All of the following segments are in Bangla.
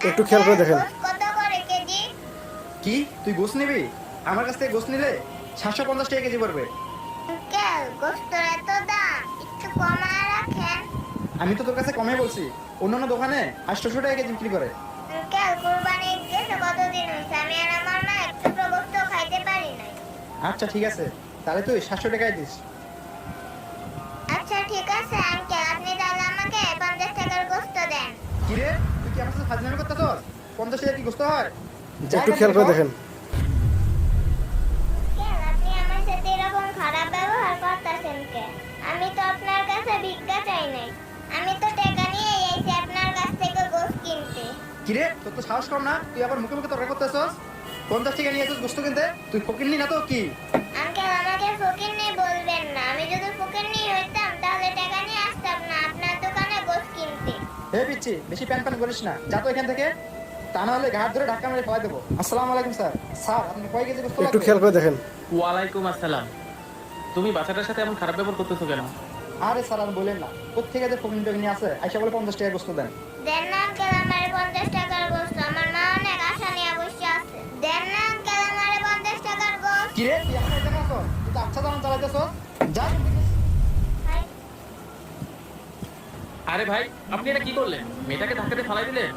একটু খেয়াল করে দেখেন। কত করে কেজি? কি তুই গোস নিবি? আমার কাছ থেকে গোস নিলে 750 টাকা কেজি পড়বে। আঙ্কেল গোস্তের এত দাম, একটু কমায় রাখেন। আমি তো তোর কাছে কমে বলছি, অন্যান্য দোকানে 800 টাকা কেজি বিক্রি করে। আঙ্কেল কুরবানি গেছে কতদিন হয়েছে, আমি আর আমার মা একটু গোস্ত খাইতে পারি নাই। আচ্ছা ঠিক আছে, তাহলে তুই 700 টাকায় দিস। আচ্ছা ঠিক আছে আঙ্কেল, আপনি তাহলে আমাকে 50 টাকার গোস্ত দেন। কি রে, তুই কি আমার সাথে ফাজলামি করতেছস? 50 টাকা কি গোস্ত হয়? একটু খেয়াল করে দেখেন। আঙ্কেল আপনি আমার সাথে এরকম খারাপ ব্যবহার করতেছেন কেন? আমি তো আপনার কাছে ভিক্ষা চাই নাই, আমি তো টাকা নিয়ে এসেছি আপনার কাছ থেকে গোস্ত কিনতে। কি রে, তোর তো সাহস কম না, তুই আবার মুখে মুখে তর্ক করতেছস? 50 টাকা নিয়ে আসছিস গোস্ত কিনতে? তুই ফকিন্নি না তো কি? আঙ্কেল আমাকে ফকিন্নি বলবেন না, আমি যদি ফকিন্নি হইতাম তাহলে টাকা নিয়ে আসতাম না আপনার দোকানে গোস্ত কিনতে। হে পিচ্ছি, বেশি প্যান প্যান করিস না, যা তো এখান থেকে, তা না হলে ঘাট ধরে ধাক্কা মেরে ফেলাই দেবো। আসসালামু আলাইকুম স্যার। স্যার আপনি কয় কেজি গোস্ত একটু লাগবে? খেয়াল করে দেখেন। ওয়ালাইকুম আসসালাম। তুমি বাচ্চাটার সাথে এমন খারাপ ব্যবহার করতেছো কেন? আরে স্যার আর বলেন না, কোথেকে যে ফকিন টকিনি আছে, আইসা বলে 50 টাকা গোস্ত দেন। দেন না আঙ্কেল আমার 50 টাকার গোস্ত, আমার মা অনেক আশা নিয়ে বসে আছে। দেন না আঙ্কেল আমার 50 টাকার গোস্ত। কি রে, তুই এখন এখানে আসো? তুই তো আচ্ছা দাম চালাইতেছস, যা। ভাই, আরে ভাই, আপনি এটা কি করলেন? মেয়েটাকে ধাক্কাতে ফালাই দিলেন।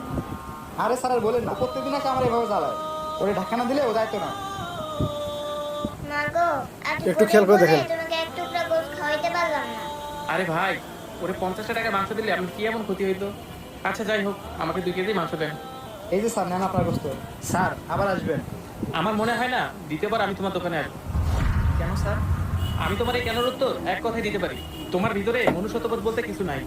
আরে স্যার আর বলেন না, প্রত্যেকদিন আসে আমার এভাবে চালায়। ওরে ঢাকা না দিলে ও দায়িত্ব না। মা গো, আজ একটু খেয়াল করে দেখেন। তোমাকে এক টুকরা গোস্ত খাওয়াইতে পারলাম না। আরে ভাই, ওরে 50 টাকা মাংস দিলে আপনার কি এমন ক্ষতি হইতো? আচ্ছা যাই হোক, আমাকে 2 কেজি মাংস দেন। এই যে স্যার, নেন আপনার গোস্ত। স্যার আবার আসবেন। আমার মনে হয় না দ্বিতীয়বার আমি তোমার দোকানে আসবো। কেন স্যার? আমি তোমার এই কেনর উত্তর এক কথায় দিতে পারি। তোমার ভিতরে মনুষ্যত্ববোধ বলতে কিছু নাই।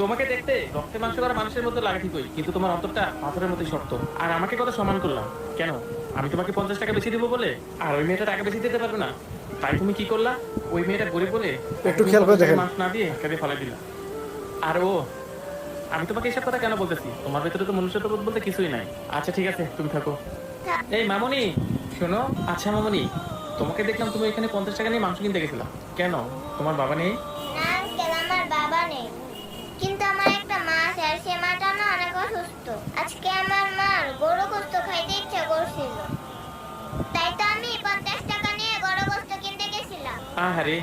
তোমাকে দেখতে রক্তে মাংস করা মানুষের মতো লাগে ঠিকই, কিন্তু তোমার অন্তরটা পাথরের মতোই শক্ত। আর আমাকে কত সম্মান করলাম কেন? আমি তোমাকে 50 টাকা বেশি দিব বলে? আর ওই মেয়েটা টাকা বেশি দিতে পারবে না, তাই তুমি কি করলা? ওই মেয়েটা গরিব বলে একটু খেয়াল করে দেখেন। মাংস না দিয়ে কাঁদে ফেলাই দিলা। আর ও, আমি তোমাকে এসব কথা কেন বলতেছি? তোমার ভেতরে তো মনুষ্যত্ববোধ বলতে কিছুই নাই। আচ্ছা ঠিক আছে, তুমি থাকো। এই মামনি, শোনো। আচ্ছা মামনি, তোমাকে দেখলাম তুমি এখানে 50 টাকা নিয়ে মাংস কিনতে গেছিলা কেন? তোমার বাবা নেই? না আঙ্কেল আমার বাবা নেই, কিন্তু আমার একটা মা আছে, আর সে মাটা না অনেক অসুস্থ। আজকে আমার মার গরু গোস্ত খাইতে ইচ্ছা করছিল, তাই তো আমি 50 টাকা নিয়ে গরু গোস্ত কিনতে গেছিলাম। আহারে,